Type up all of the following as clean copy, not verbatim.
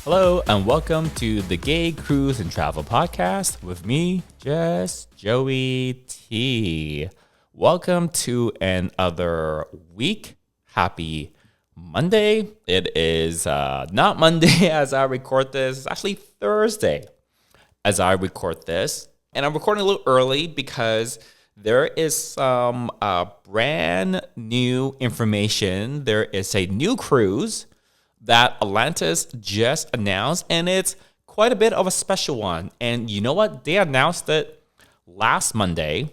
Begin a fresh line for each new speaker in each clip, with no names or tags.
Hello and welcome to the Gay Cruise and Travel Podcast with me, just Joey T. Welcome to another week. Happy Monday. It is not Monday as I record this. It's actually Thursday as I record this. And I'm recording a little early because there is some brand new information. There is a new cruise that Atlantis just announced, and it's quite a bit of a special one. And you know what? They announced it last Monday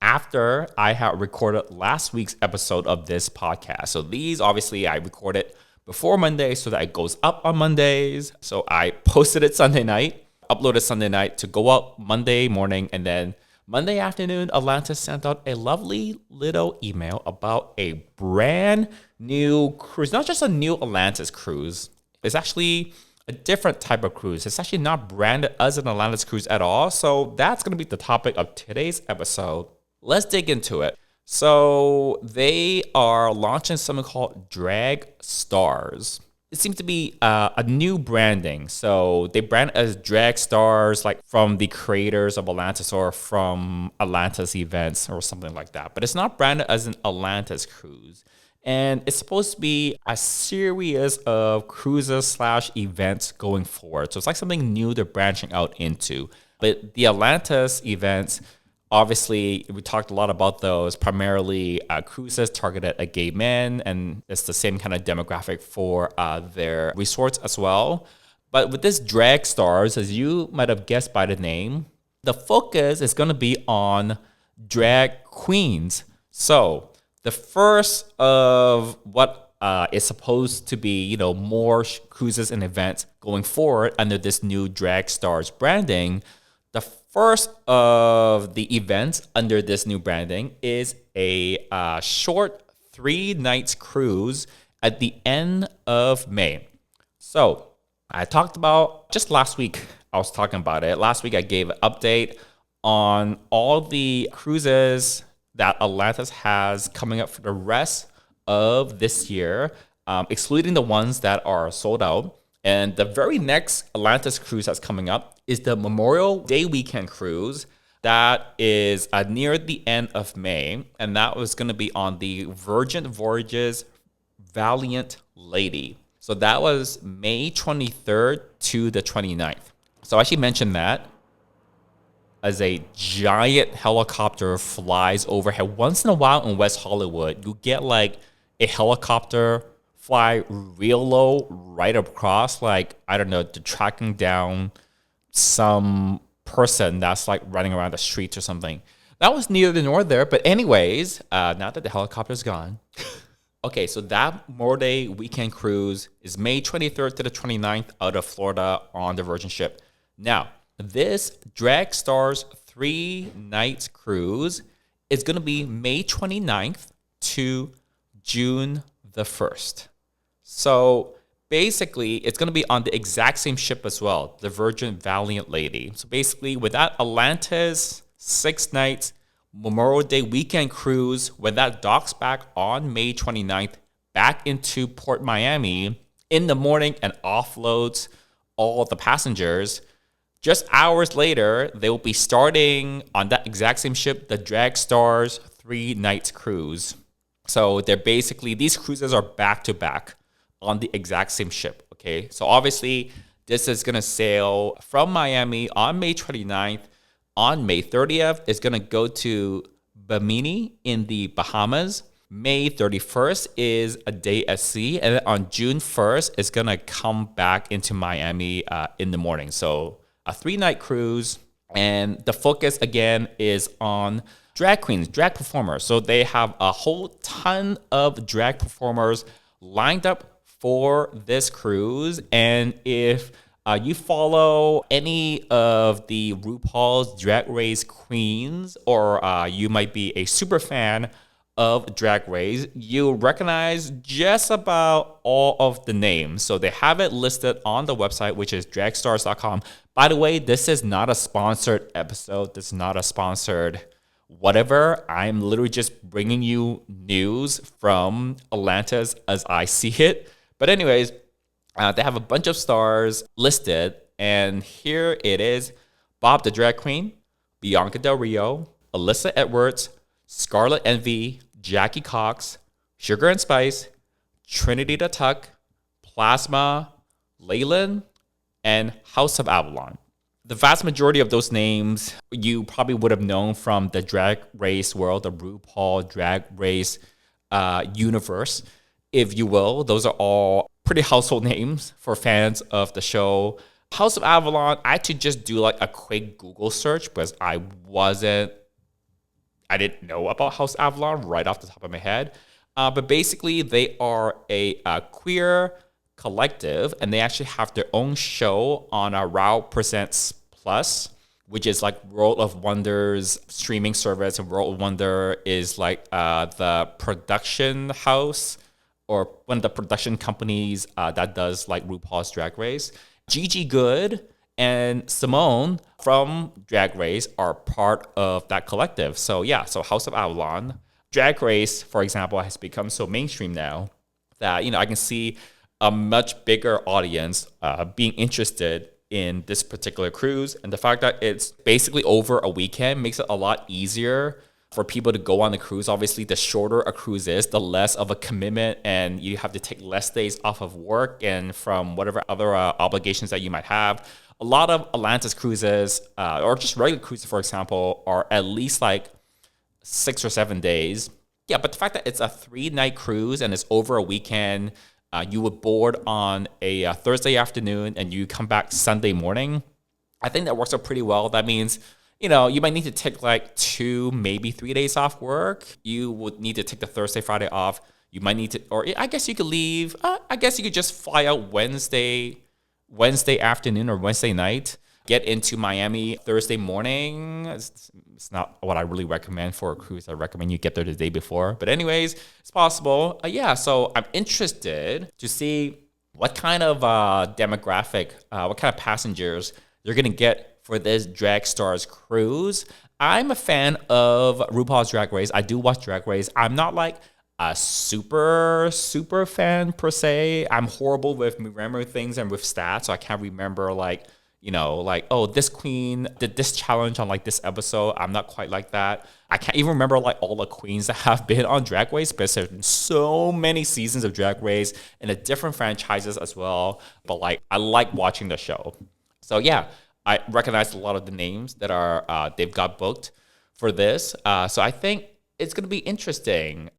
after I had recorded last week's episode of this podcast. So these, obviously, I recorded before Monday so that it goes up on Mondays. So I posted it Sunday night, uploaded Sunday night to go up Monday morning, and then Monday afternoon, Atlantis sent out a lovely little email about a brand new cruise. Not just a new Atlantis cruise. It's actually a different type of cruise. It's actually not branded as an Atlantis cruise at all. So that's going to be the topic of today's episode. Let's dig into it. So they are launching something called Drag Stars. It seems to be a new branding. So they brand as Drag Stars, like from the creators of Atlantis or from Atlantis events or something like that. But it's not branded as an Atlantis cruise. And it's supposed to be a series of cruises / events going forward. So it's like something new they're branching out into. But the Atlantis events, obviously, we talked a lot about those, primarily cruises targeted at gay men, and it's the same kind of demographic for their resorts as well. But with this Drag Stars, as you might have guessed by the name, the focus is going to be on drag queens. So the first of what is supposed to be, more cruises and events going forward under this new Drag Stars branding. The first of the events under this new branding is a short 3 nights cruise at the end of May. So I talked about, just last week, I was talking about it. Last week I gave an update on all the cruises that Atlantis has coming up for the rest of this year, excluding the ones that are sold out. And the very next Atlantis cruise that's coming up is the Memorial Day weekend cruise that is near the end of May. And that was going to be on the Virgin Voyages Valiant Lady. So that was May 23rd to the 29th. So I actually mentioned that as a giant helicopter flies overhead. Once in a while in West Hollywood, you get like a helicopter fly real low right across, like, I don't know, to tracking down some person that's like running around the streets or something. That was neither nor there. But anyways, now that the helicopter's gone. Okay, so that Memorial Day weekend cruise is May 23rd to the 29th out of Florida on the Virgin ship. Now, this Drag Stars 3 nights cruise is going to be May 29th to June the 1st. So basically, it's going to be on the exact same ship as well, the Virgin Valiant Lady. So basically, with that Atlantis 6 nights Memorial Day weekend cruise, when that docks back on May 29th back into Port Miami in the morning and offloads all the passengers, just hours later, they will be starting on that exact same ship, the Drag Stars 3 nights cruise. So they're basically, these cruises are back to back on the exact same ship, okay? So obviously, this is going to sail from Miami on May 29th. On May 30th, it's going to go to Bimini in the Bahamas. May 31st is a day at sea. And then on June 1st, it's going to come back into Miami in the morning. So a 3-night cruise. And the focus, again, is on drag queens, drag performers. So they have a whole ton of drag performers lined up for this cruise. And if you follow any of the RuPaul's Drag Race queens, or you might be a super fan of Drag Race, you'll recognize just about all of the names. So they have it listed on the website, which is dragstars.com. By the way, this is not a sponsored episode. This is not a sponsored whatever. I'm literally just bringing you news from Atlantis as I see it. But anyways, They have a bunch of stars listed, and here it is: Bob the Drag Queen, Bianca Del Rio, Alyssa Edwards, Scarlet Envy, Jackie Cox, Sugar and Spice, Trinity the Tuck, Plasma, Leyland, and House of Avalon. The vast majority of those names you probably would have known from the Drag Race world, the RuPaul Drag Race universe, if you will. Those are all pretty household names for fans of the show. House of Avalon, I had to just do like a quick Google search because I didn't know about House Avalon right off the top of my head. But basically, they are a queer collective, and they actually have their own show on a Wow Presents Plus, which is like World of Wonder's streaming service. And World of Wonder is like the production house or one of the production companies that does like RuPaul's Drag Race. Gigi Good and Simone from Drag Race are part of that collective. So yeah, so House of Avalon. Drag Race, for example, has become so mainstream now that, I can see a much bigger audience being interested in this particular cruise. And the fact that it's basically over a weekend makes it a lot easier for people to go on the cruise. Obviously, the shorter a cruise is, the less of a commitment, and you have to take less days off of work and from whatever other obligations that you might have. A lot of Atlantis cruises, or just regular cruises, for example, are at least like 6 or 7 days. Yeah, but the fact that it's a 3-night cruise and it's over a weekend, you would board on a Thursday afternoon and you come back Sunday morning. I think that works out pretty well. That means, you might need to take like 2, maybe 3 days off work. You would need to take the Thursday, Friday off. You might need to, or I guess you could leave. I guess you could just fly out Wednesday afternoon or Wednesday night, get into Miami Thursday morning. It's not what I really recommend for a cruise. I recommend you get there the day before. But anyways, it's possible. Yeah, so I'm interested to see what kind of demographic, what kind of passengers you're going to get for this Drag Stars cruise. I'm a fan of RuPaul's Drag Race. I do watch Drag Race. I'm not like a super fan per se. I'm horrible with remembering things and with stats, so I can't remember like, oh, this queen did this challenge on like this episode. I'm not quite like that. I can't even remember like all the queens that have been on Drag Race, because there's been so many seasons of Drag Race and the different franchises as well. But like, I like watching the show. So yeah, I recognize a lot of the names that are they've got booked for this. So I think it's gonna be interesting.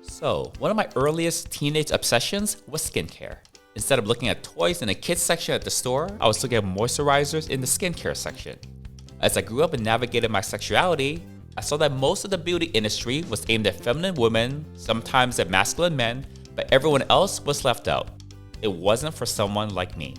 So one of my earliest teenage obsessions was skincare. Instead of looking at toys in the kids section at the store, I was looking at moisturizers in the skincare section. As I grew up and navigated my sexuality, I saw that most of the beauty industry was aimed at feminine women, sometimes at masculine men, but everyone else was left out. It wasn't for someone like me.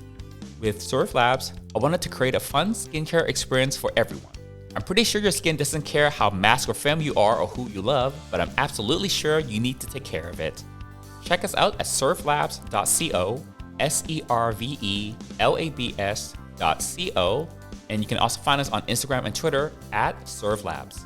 With Surf Labs, I wanted to create a fun skincare experience for everyone. I'm pretty sure your skin doesn't care how mask or femme you are or who you love, but I'm absolutely sure you need to take care of it. Check us out at surflabs.co, servelabs.co, and you can also find us on Instagram and Twitter at surflabs.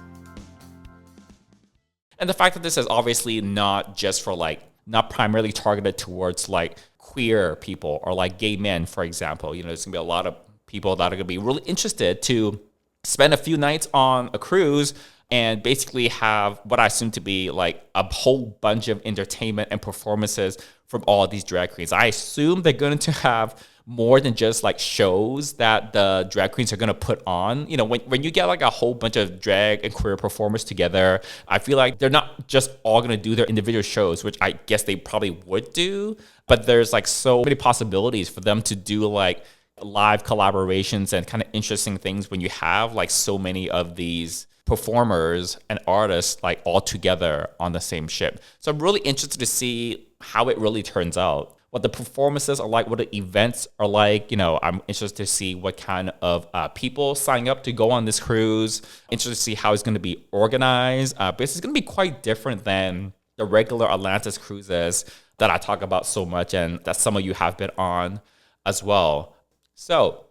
And the fact that this is obviously not just for like, not primarily targeted towards like queer people or like gay men, for example. There's gonna be a lot of people that are gonna be really interested to spend a few nights on a cruise and basically have what I assume to be like a whole bunch of entertainment and performances from all of these drag queens. I assume they're going to have more than just like shows that the drag queens are going to put on. When you get like a whole bunch of drag and queer performers together, I feel like they're not just all going to do their individual shows, which I guess they probably would do, but there's like so many possibilities for them to do like live collaborations and kind of interesting things when you have like so many of these performers and artists like all together on the same ship. So I'm really interested to see how it really turns out, what the performances are like, what the events are like. I'm interested to see what kind of people sign up to go on this cruise. Interested to see how it's going to be organized. But it's going to be quite different than the regular Atlantis cruises that I talk about so much and that some of you have been on as well. So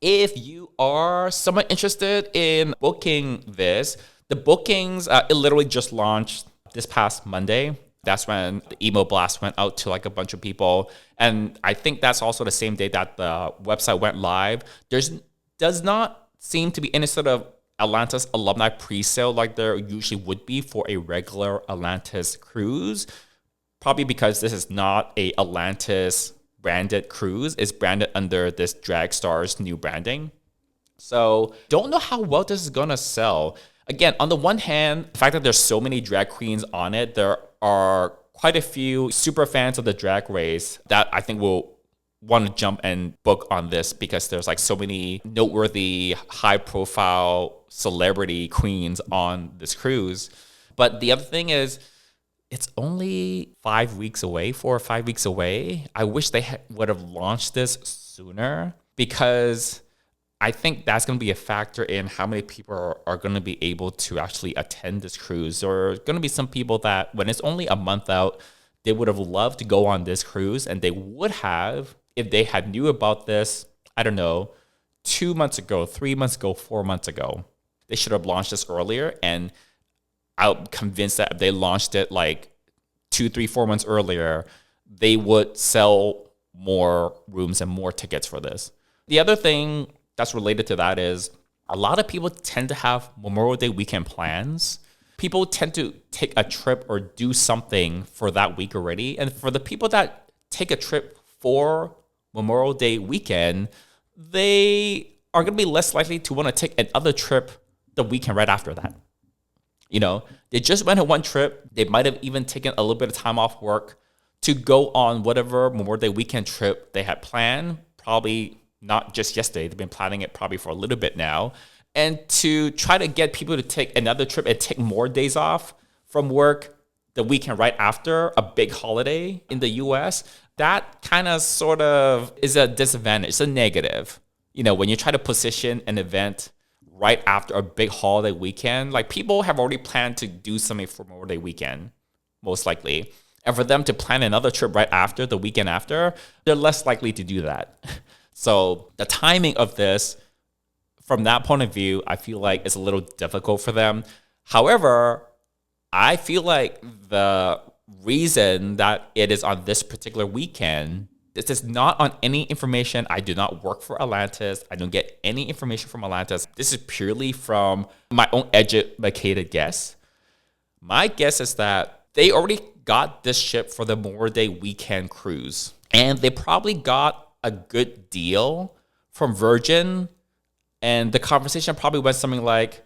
if you are somewhat interested in booking this, the bookings, it literally just launched this past Monday. That's when the email blast went out to like a bunch of people. And I think that's also the same day that the website went live. Does not seem to be any sort of Atlantis alumni pre-sale like there usually would be for a regular Atlantis cruise. Probably because this is not a Atlantis branded cruise. It's branded under this Dragstar's new branding. So don't know how well this is going to sell. Again, on the one hand, the fact that there's so many drag queens on it, there are quite a few super fans of the drag race that I think will want to jump and book on this because there's like so many noteworthy, high profile celebrity queens on this cruise. But the other thing is, it's only 5 weeks away, 4 or 5 weeks away. I wish they would have launched this sooner because I think that's going to be a factor in how many people are going to be able to actually attend this cruise. There are going to be some people that when it's only a month out, they would have loved to go on this cruise, and they would have if they had knew about this, I don't know, 2 months ago, 3 months ago, 4 months ago. They should have launched this earlier, and I'm convinced that if they launched it like 2, 3, 4 months earlier, they would sell more rooms and more tickets for this. The other thing that's related to that is a lot of people tend to have Memorial Day weekend plans. People tend to take a trip or do something for that week already. And for the people that take a trip for Memorial Day weekend, they are going to be less likely to want to take another trip the weekend right after that. You know, they just went on one trip. They might have even taken a little bit of time off work to go on whatever Memorial Day weekend trip they had planned, probably not just yesterday. They've been planning it probably for a little bit now. And to try to get people to take another trip and take more days off from work the weekend right after a big holiday in the US, that kind of sort of is a disadvantage. It's a negative. You know, when you try to position an event right after a big holiday weekend, like people have already planned to do something for Memorial Day weekend, most likely. And for them to plan another trip right after, the weekend after, they're less likely to do that. So the timing of this, from that point of view, I feel like it's a little difficult for them. However, I feel like the reason that it is on this particular weekend, this is not on any information. I do not work for Atlantis. I don't get any information from Atlantis. This is purely from my own educated guess. My guess is that they already got this ship for the Memorial Day weekend cruise. And they probably got a good deal from Virgin. And the conversation probably went something like,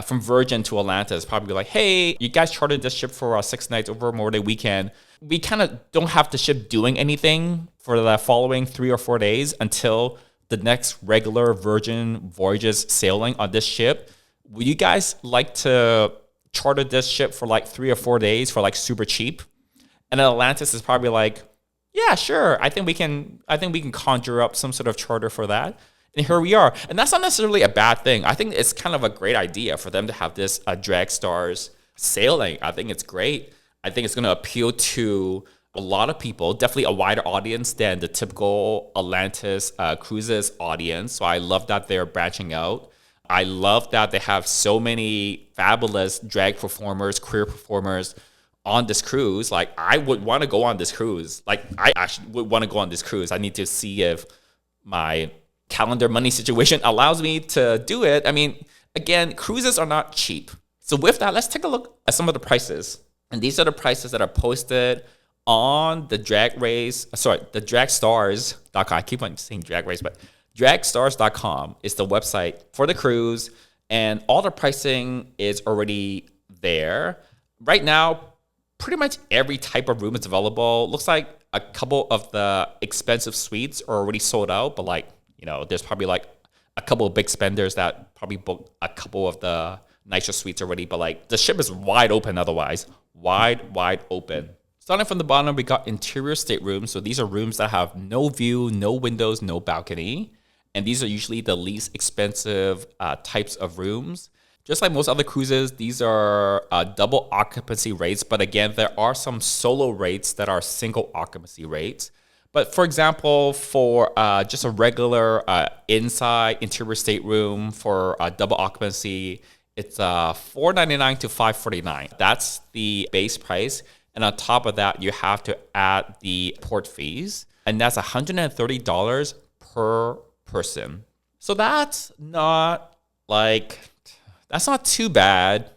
from Virgin to Atlantis, probably like, hey, you guys chartered this ship for 6 nights over Memorial Day weekend. We kind of don't have the ship doing anything for the following 3 or 4 days until the next regular Virgin voyages sailing on this ship. Would you guys like to charter this ship for like 3 or 4 days for like super cheap? And then Atlantis is probably like, yeah, sure. I think we can conjure up some sort of charter for that. And here we are. And that's not necessarily a bad thing. I think it's kind of a great idea for them to have this Dragstars sailing. I think it's great. I think it's going to appeal to a lot of people, definitely a wider audience than the typical Atlantis cruises audience. So I love that they're branching out. I love that they have so many fabulous drag performers, queer performers on this cruise. Like, I would want to go on this cruise. Like, I actually would want to go on this cruise. I need to see if my calendar money situation allows me to do it. I mean, again, cruises are not cheap. So with that, let's take a look at some of the prices. And these are the prices that are posted on the the dragstars.com. I keep on saying drag race, but dragstars.com is the website for the cruise. And all the pricing is already there. Right now, pretty much every type of room is available. Looks like a couple of the expensive suites are already sold out, but like, you know, there's probably like a couple of big spenders that probably booked a couple of the nicer suites already, but like the ship is wide open otherwise. Wide open. Starting from the bottom, we got interior staterooms. So these are rooms that have no view, no windows, no balcony. And these are usually the least expensive types of rooms. Just like most other cruises, these are double occupancy rates. But again, there are some solo rates that are single occupancy rates. But for example, for just a regular inside interior stateroom for double occupancy, it's $499 to $549. That's the base price. And on top of that, you have to add the port fees. And that's $130 per person. So that's not too bad.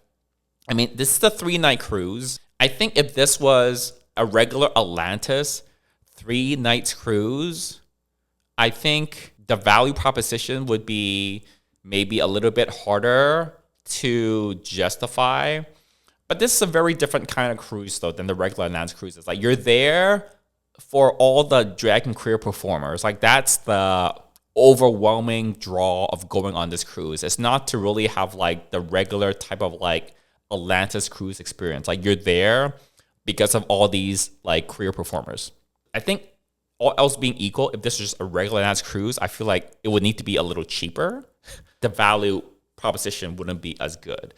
I mean, this is the 3-night cruise. I think if this was a regular Atlantis 3 nights cruise, I think the value proposition would be maybe a little bit harder to justify. But this is a very different kind of cruise, though, than the regular Atlantis cruises. Like, you're there for all the drag and queer performers. Like, that's the overwhelming draw of going on this cruise. It's not to really have like the regular type of like Atlantis cruise experience. Like, you're there because of all these like queer performers. I think all else being equal, if this is just a regular Atlantis cruise, I feel like it would need to be a little cheaper. The value proposition wouldn't be as good.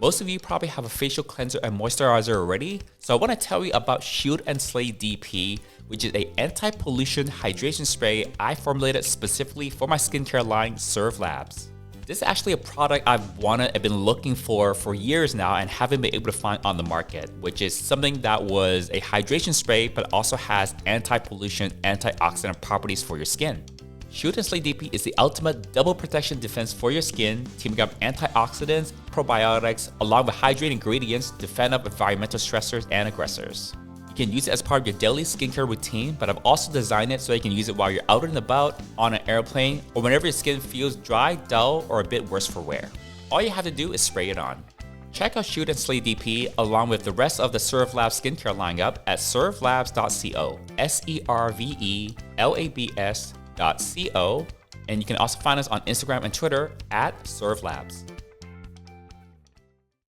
Most of you probably have a facial cleanser and moisturizer already, so I want to tell you about Shield and Slay DP, which is an anti-pollution hydration spray I formulated specifically for my skincare line, Serve Labs. This is actually a product I've been looking for years now and haven't been able to find on the market, which is something that was a hydration spray but also has anti-pollution, antioxidant properties for your skin. Shield and Slay DP is the ultimate double protection defense for your skin, teaming up antioxidants, probiotics, along with hydrating ingredients to fend off environmental stressors and aggressors. You can use it as part of your daily skincare routine, but I've also designed it so you can use it while you're out and about, on an airplane, or whenever your skin feels dry, dull, or a bit worse for wear. All you have to do is spray it on. Check out Shield and Slay DP along with the rest of the Serve Labs skincare lineup at servelabs.co, servelabs.co, and you can also find us on Instagram and Twitter at ServeLabs.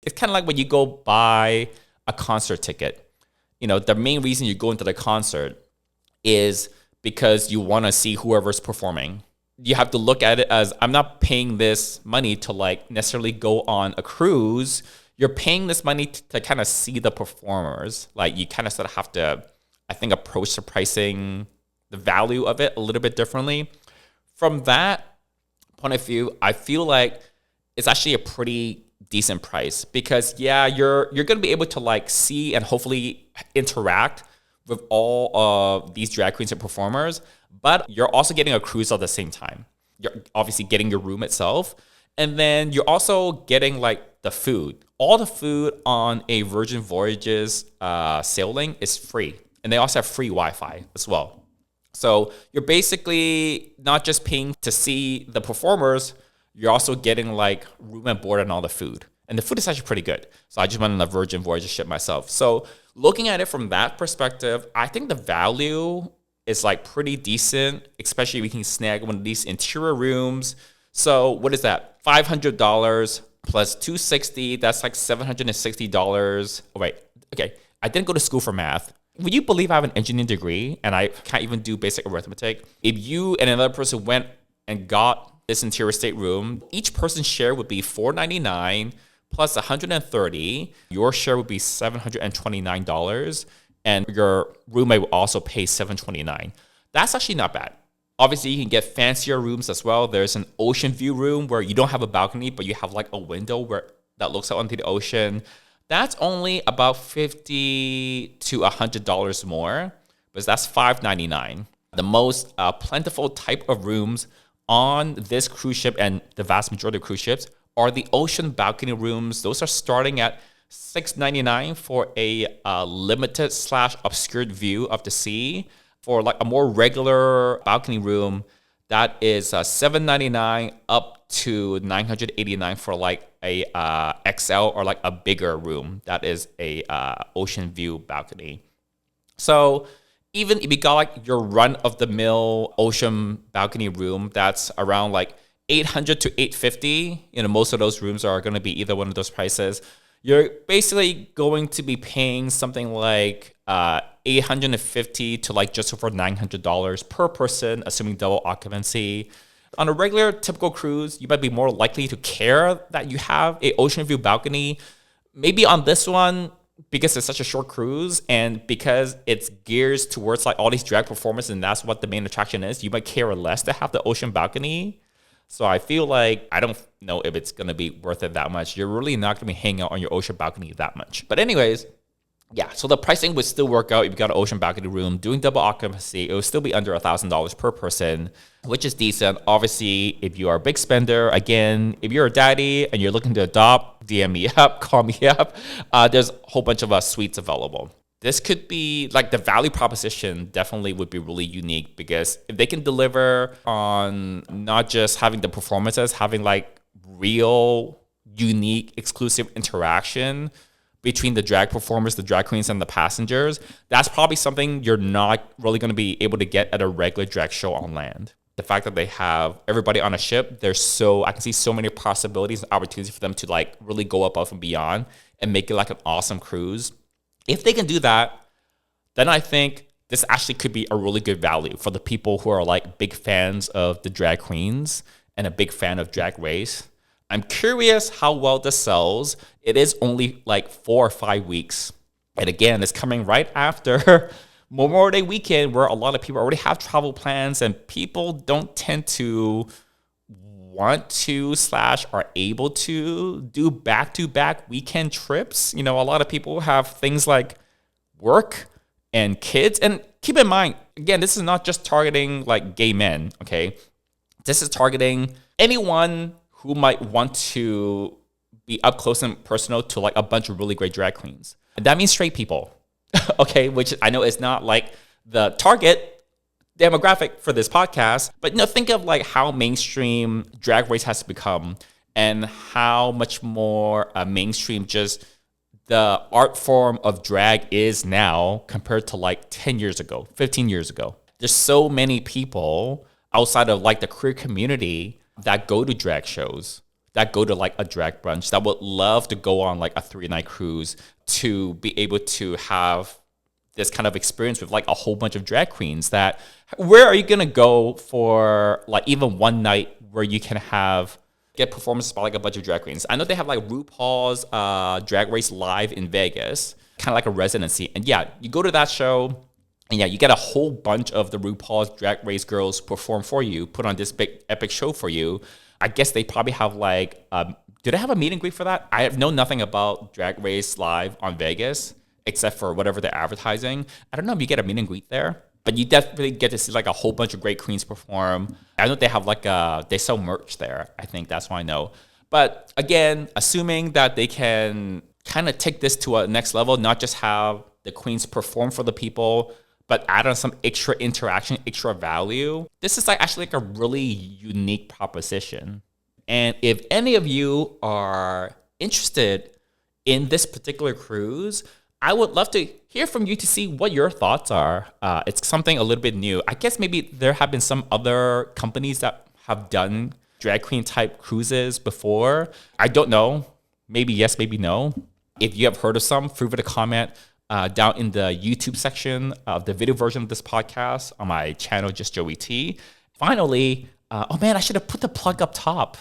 It's kind of like when you go buy a concert ticket. You know, the main reason you go into the concert is because you want to see whoever's performing. You have to look at it as, I'm not paying this money to like necessarily go on a cruise. You're paying this money to kind of see the performers. Like, you kind of sort of have to, I think, approach the pricing, the value of it a little bit differently. From that point of view, I feel like it's actually a pretty decent price because, yeah, you're going to be able to like see and hopefully interact with all of these drag queens and performers, but you're also getting a cruise at the same time. You're obviously getting your room itself, and then you're also getting like the food. All the food on a Virgin Voyages sailing is free, and they also have free Wi-Fi as well. So you're basically not just paying to see the performers, you're also getting like room and board and all the food. And the food is actually pretty good. So I just went on the Virgin Voyages ship myself. So looking at it from that perspective, I think the value is like pretty decent, especially if we can snag one of these interior rooms. So what is that? $500 plus $260, that's like $760. Oh, wait, okay. I didn't go to school for math. Would you believe I have an engineering degree and I can't even do basic arithmetic? If you and another person went and got this interior stateroom, each person's share would be $499 plus $130. Your share would be $729, and your roommate will also pay $729. That's actually not bad. Obviously, you can get fancier rooms as well. There's an ocean view room where you don't have a balcony, but you have like a window that looks out onto the ocean. That's only about $50 to $100 more, but that's $599. The most plentiful type of rooms on this cruise ship, and the vast majority of cruise ships, are the ocean balcony rooms. Those are starting at $699 for a limited / obscured view of the sea. For like a more regular balcony room, that is $799 up to $989 for like a XL or like a bigger room. That is a ocean view balcony. So even if you got like your run-of-the-mill ocean balcony room, that's around like $800 to $850. You know, most of those rooms are going to be either one of those prices. You're basically going to be paying something like $850 to like just over $900 per person, assuming double occupancy. On a regular typical cruise, you might be more likely to care that you have a ocean view balcony. Maybe on this one, because it's such a short cruise and because it's geared towards like all these drag performances and that's what the main attraction is, you might care less to have the ocean balcony. So I feel like I don't know if it's going to be worth it that much. You're really not going to be hanging out on your ocean balcony that much. But anyways, Yeah, so the pricing would still work out if you got an ocean balcony room doing double occupancy. It would still be under $1,000 per person, which is decent. Obviously, if you are a big spender, again, if you're a daddy and you're looking to adopt, DM me up, call me up. There's a whole bunch of suites available. This could be like the value proposition definitely would be really unique, because if they can deliver on not just having the performances, having like real, unique, exclusive interaction between the drag performers, the drag queens, and the passengers, that's probably something you're not really going to be able to get at a regular drag show on land. The fact that they have everybody on a ship, I can see so many possibilities and opportunities for them to like really go above and beyond and make it like an awesome cruise. If they can do that, then I think this actually could be a really good value for the people who are like big fans of the drag queens and a big fan of Drag Race. I'm curious how well this sells. It is only like 4 or 5 weeks. And again, it's coming right after Memorial Day weekend, where a lot of people already have travel plans and people don't tend to want to / are able to do back-to-back weekend trips. You know, a lot of people have things like work and kids. And keep in mind, again, this is not just targeting like gay men, okay? This is targeting anyone who might want to be up close and personal to like a bunch of really great drag queens. And that means straight people, okay? Which I know is not like the target demographic for this podcast, but think of like how mainstream Drag Race has become and how much more mainstream just the art form of drag is now compared to like 10 years ago, 15 years ago. There's so many people outside of like the queer community that go to drag shows, that go to like a drag brunch, that would love to go on like a 3-night cruise to be able to have this kind of experience with like a whole bunch of drag queens. That where are you gonna go for like even one night where you can get performances by like a bunch of drag queens? I know they have like RuPaul's Drag Race Live in Vegas, kind of like a residency. And yeah, you go to that show, and yeah, you get a whole bunch of the RuPaul's Drag Race girls perform for you, put on this big epic show for you. I guess they probably have like, do they have a meet and greet for that? I know nothing about Drag Race Live on Vegas, except for whatever they're advertising. I don't know if you get a meet and greet there, but you definitely get to see like a whole bunch of great queens perform. I know they have like they sell merch there. I think that's why I know. But again, assuming that they can kind of take this to a next level, not just have the queens perform for the people, but add on some extra interaction, extra value. This is like actually like a really unique proposition. And if any of you are interested in this particular cruise, I would love to hear from you to see what your thoughts are. It's something a little bit new. I guess maybe there have been some other companies that have done drag queen type cruises before. I don't know. Maybe yes, maybe no. If you have heard of some, feel free to comment down in the YouTube section of the video version of this podcast on my channel, Just Joey T. Finally, oh man, I should have put the plug up top.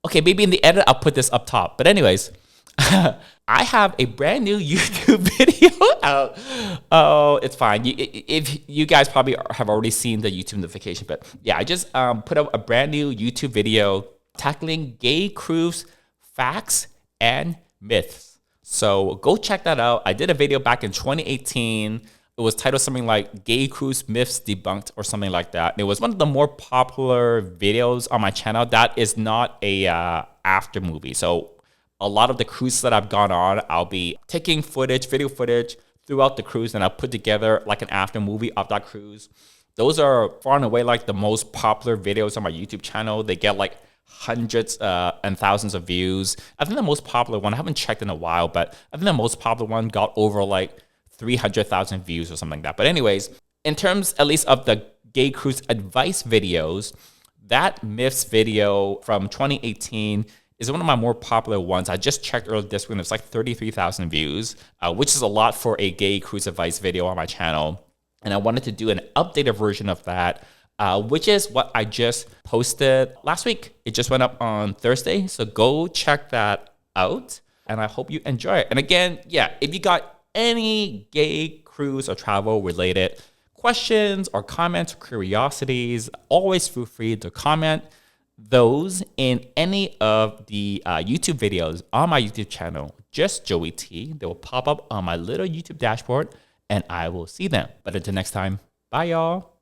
Okay, maybe in the edit, I'll put this up top. But anyways, I have a brand new YouTube video out. Oh, it's fine. If you guys probably have already seen the YouTube notification, but yeah, I just put up a brand new YouTube video tackling gay cruise facts and myths. So go check that out. I did a video back in 2018. It was titled something like Gay Cruise Myths Debunked or something like that. And it was one of the more popular videos on my channel. That is not a after movie. So a lot of the cruises that I've gone on, I'll be taking video footage throughout the cruise, and I'll put together like an after movie of that cruise. Those are far and away like the most popular videos on my YouTube channel. They get like hundreds and thousands of views. I think the most popular one, I haven't checked in a while, but I think the most popular one got over like 300,000 views or something like that. But anyways, in terms at least of the gay cruise advice videos, that myths video from 2018 is one of my more popular ones. I just checked earlier this week, it's like 33,000 views, which is a lot for a gay cruise advice video on my channel. And I wanted to do an updated version of that, which is what I just posted last week. It just went up on Thursday. So go check that out. And I hope you enjoy it. And again, yeah, if you got any gay cruise or travel related questions or comments or curiosities, always feel free to comment those in any of the YouTube videos on my YouTube channel, just Joey T. They will pop up on my little YouTube dashboard and I will see them. But until next time, bye y'all.